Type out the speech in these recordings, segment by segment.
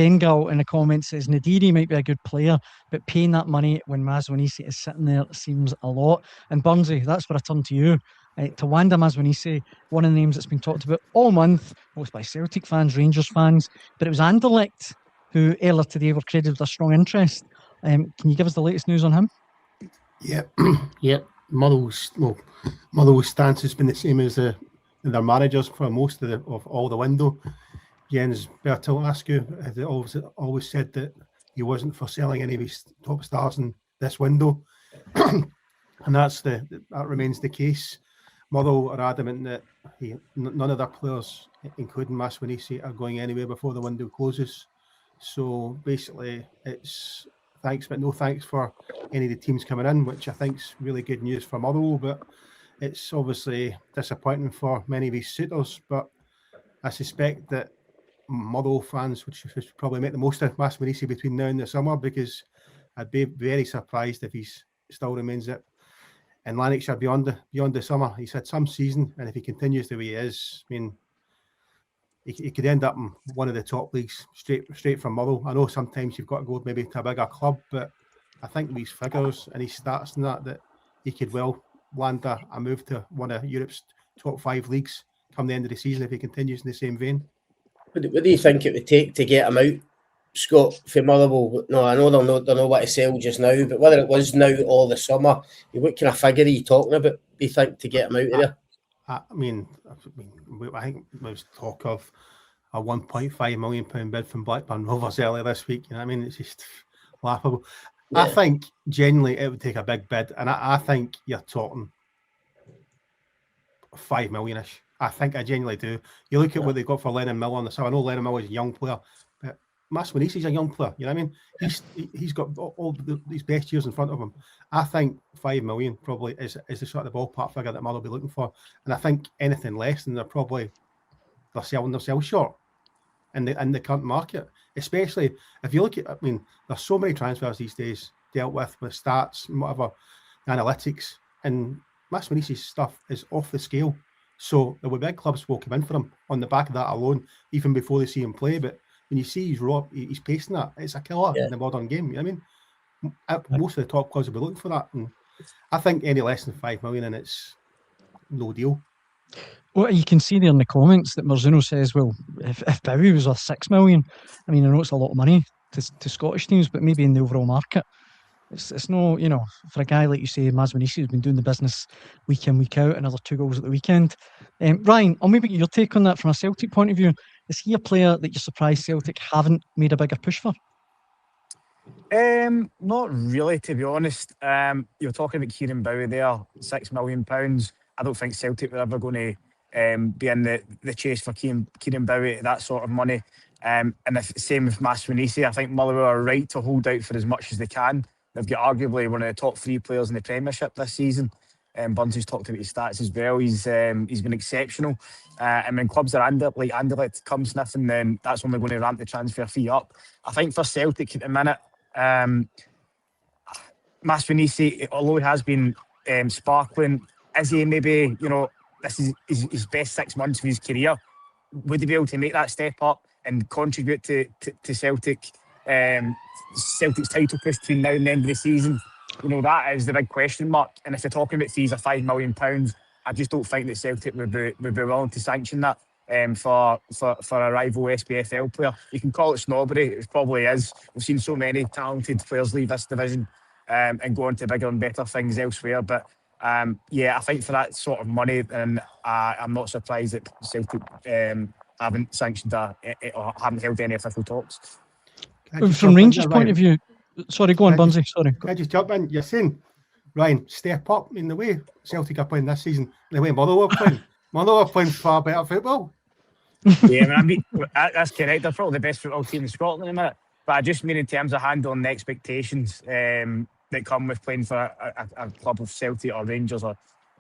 Bengal in the comments says Nadiri might be a good player, but paying that money when Maswanhise is sitting there seems a lot. And Burnsy, that's where I turn to you. Tawanda Maswanhise, one of the names that's been talked about all month, both by Celtic fans, Rangers fans, but it was Anderlecht who earlier today were credited with a strong interest. Can you give us the latest news on him? Yeah, yep. Motherwell's stance has been the same as their managers for most of all the window. Jens Bertil has always said that he wasn't for selling any of his top stars in this window, and that remains the case. Motherwell are adamant that none of their players, including Maswanhise, are going anywhere before the window closes. So basically, it's thanks but no thanks for any of the teams coming in, which I think is really good news for Motherwell, but it's obviously disappointing for many of these suitors. But I suspect that Motherwell fans should probably make the most of Maswanhise between now and the summer, because I'd be very surprised if he still remains in Lanarkshire beyond the summer. He's had some season, and if he continues the way he is, I mean, he could end up in one of the top leagues straight from Motherwell. I know sometimes you've got to go maybe to a bigger club, but I think with his figures and his stats and that he could well land a move to one of Europe's top 5 leagues come the end of the season if he continues in the same vein. What do you think it would take to get him out, Scott, for Motherwell? No, I know they're not what to sell just now, but whether it was now or the summer, what kind of figure are you talking about, do you think, to get him out of there? I think there was talk of a £1.5 million bid from Blackburn Rovers earlier this week. You know what I mean? It's just laughable. Yeah. I think genuinely it would take a big bid, and I think you're talking 5 million-ish. I genuinely do. You look at what they got for Lennon Miller on the summer. I know Lennon Miller is a young player, but Maswanhise is a young player. You know what I mean? He's got all these best years in front of him. I think 5 million probably is the sort of the ballpark figure that Motherwell will be looking for. And I think anything less than they're selling themselves short in the current market. Especially if you look at, I mean, there's so many transfers these days dealt with stats and whatever, analytics, and Maswanhise's stuff is off the scale. So there will be big clubs will come in for him on the back of that alone, even before they see him play. But when you see he's pacing that, it's a killer in the modern game. You know what I mean? Most of the top clubs will be looking for that. And I think any less than 5 million and it's no deal. Well, you can see there in the comments that Marzuno says, well, if Bowie was worth 6 million, I mean, I know it's a lot of money to Scottish teams, but maybe in the overall market, it's no, you know, for a guy like you say, Maswanhise, who's been doing the business week in, week out, another 2 goals at the weekend. Ryan, I'll maybe get your take on that from a Celtic point of view. Is he a player that you're surprised Celtic haven't made a bigger push for? Not really, to be honest. You're talking about Kieran Bowie there, £6 million. I don't think Celtic were ever going to be in the chase for Kieran Bowie, that sort of money. And the same with Maswanhise. I think Motherwell are right to hold out for as much as they can. They've got arguably one of the top 3 players in the Premiership this season. Bunty's talked about his stats as well. He's been exceptional. And when clubs are like Anderlecht come sniffing, then that's only going to ramp the transfer fee up. I think for Celtic at the minute, Maswanhise, although he has been sparkling, is he maybe, you know, this is his best 6 months of his career? Would he be able to make that step up and contribute to Celtic? Celtic's title push between now and the end of the season, you know, that is the big question mark. And if you're talking about fees of £5 million, I just don't think that Celtic would be willing to sanction that for a rival SPFL player. You can call it snobbery, it probably is. We've seen so many talented players leave this division and go on to bigger and better things elsewhere. But I think for that sort of money, and I'm not surprised that Celtic haven't sanctioned or haven't held any official talks. From Rangers' point of view, sorry, go on, Bunzy. Sorry. Can I just jump in? You're saying, Ryan, step up in the way Celtic are playing this season, the way Motherwell are playing. Motherwell are playing far better football. Yeah, I mean, that's correct. They're probably the best football team in Scotland in a minute. But I just mean in terms of handling the expectations that come with playing for a club of Celtic or Rangers or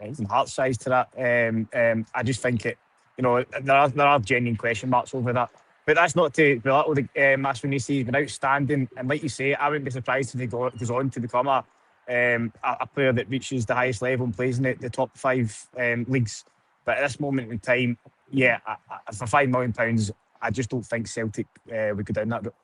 even Hearts size to that. I just think it, you know, there are genuine question marks over that. But that's not to belittle the Maswanhise. He's been outstanding, and like you say, I wouldn't be surprised if he goes on to become a player that reaches the highest level and plays in the top 5 leagues. But at this moment in time, for £5 million, I just don't think Celtic would go down that route.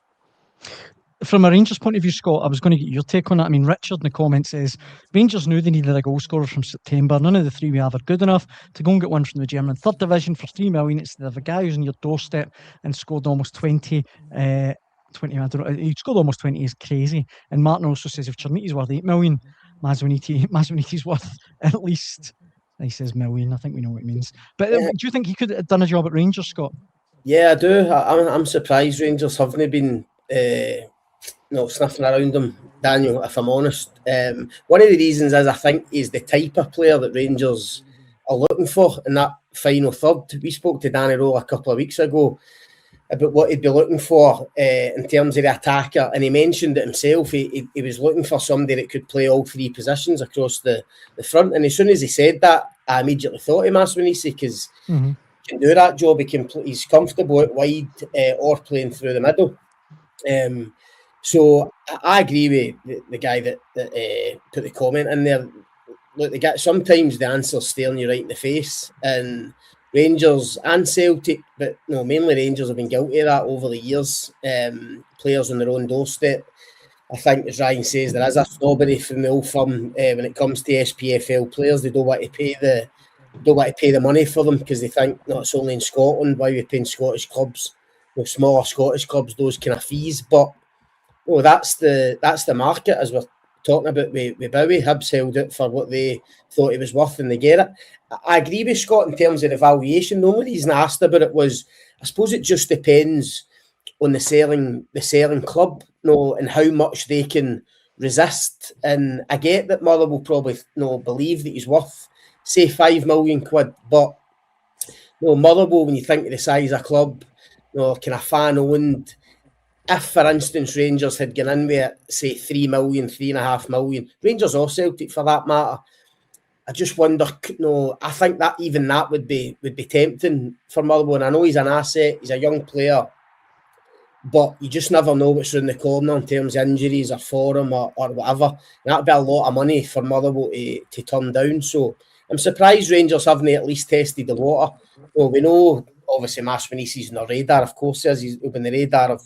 from a Rangers point of view, Scott, I was going to get your take on that. I mean, Richard in the comments says Rangers knew they needed a goal scorer from September. None of the three we have are good enough to go and get one from the German third division for 3 million instead of a guy who's on your doorstep and scored almost 20. 20, I don't know, he scored almost 20 is crazy. And Martin also says if Czerniti's worth 8 million, Maswanhise's worth at least, he says million, I think we know what it means. But do you think he could have done a job at Rangers, Scott? Yeah, I do. I'm surprised Rangers haven't been sniffing around him, Daniel, if I'm honest. One of the reasons is I think he's the type of player that Rangers are looking for in that final third. We spoke to Danny Rowe a couple of weeks ago about what he'd be looking for in terms of the attacker, and he mentioned it himself. He was looking for somebody that could play all three positions across the front, and as soon as he said that, I immediately thought of Maswanhise, because he can do that job. He's comfortable out wide or playing through the middle. So I agree with the guy that put the comment in there. Look, sometimes the answer's staring you right in the face, and Rangers and Celtic, but no, mainly Rangers have been guilty of that over the years. Players on their own doorstep. I think, as Ryan says, there is a snobbery from the old firm when it comes to SPFL players. They don't want to pay the money for them because they think, no, it's only in Scotland. Why are we paying Scottish clubs, smaller Scottish clubs, those kind of fees? But that's the market, as we're talking about with Bowie. Hibs held it for what they thought it was worth, and they get it. I agree with Scott in terms of the valuation. The only reason I asked about it was, I suppose it just depends on the selling club, and how much they can resist. And I get that Motherwell will probably believe that he's worth, say, 5 million quid, but Motherwell, when you think of the size of club, kind of fan owned. If, for instance, Rangers had gone in with, say, 3 million, 3.5 million, Rangers or Celtic for that matter, I just wonder, I think that even that would be tempting for Motherwell. And I know he's an asset, he's a young player, but you just never know what's around the corner in terms of injuries or form or whatever. And that'd be a lot of money for Motherwell to turn down. So I'm surprised Rangers haven't at least tested the water. We know, obviously, Maswanhise's on the radar, of course, he's been the radar of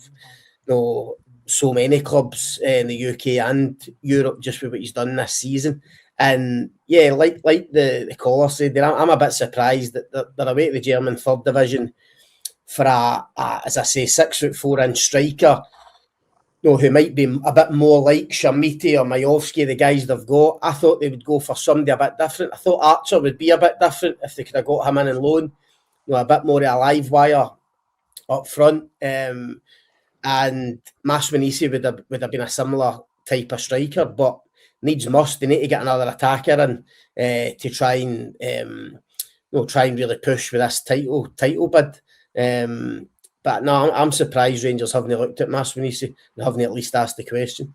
so many clubs in the UK and Europe just with what he's done this season. And yeah, like the caller said, I'm a bit surprised that they're away at the German third division for as I say, 6'4" striker, who might be a bit more like Czerniti or Majowski, the guys they've got. I thought they would go for somebody a bit different. I thought Archer would be a bit different if they could have got him in on loan, a bit more of a live wire up front. And Maswanhise would have been a similar type of striker, but needs must. They need to get another attacker in to try and really push with this title bid. But no, I'm surprised Rangers haven't looked at Maswanhise and haven't at least asked the question.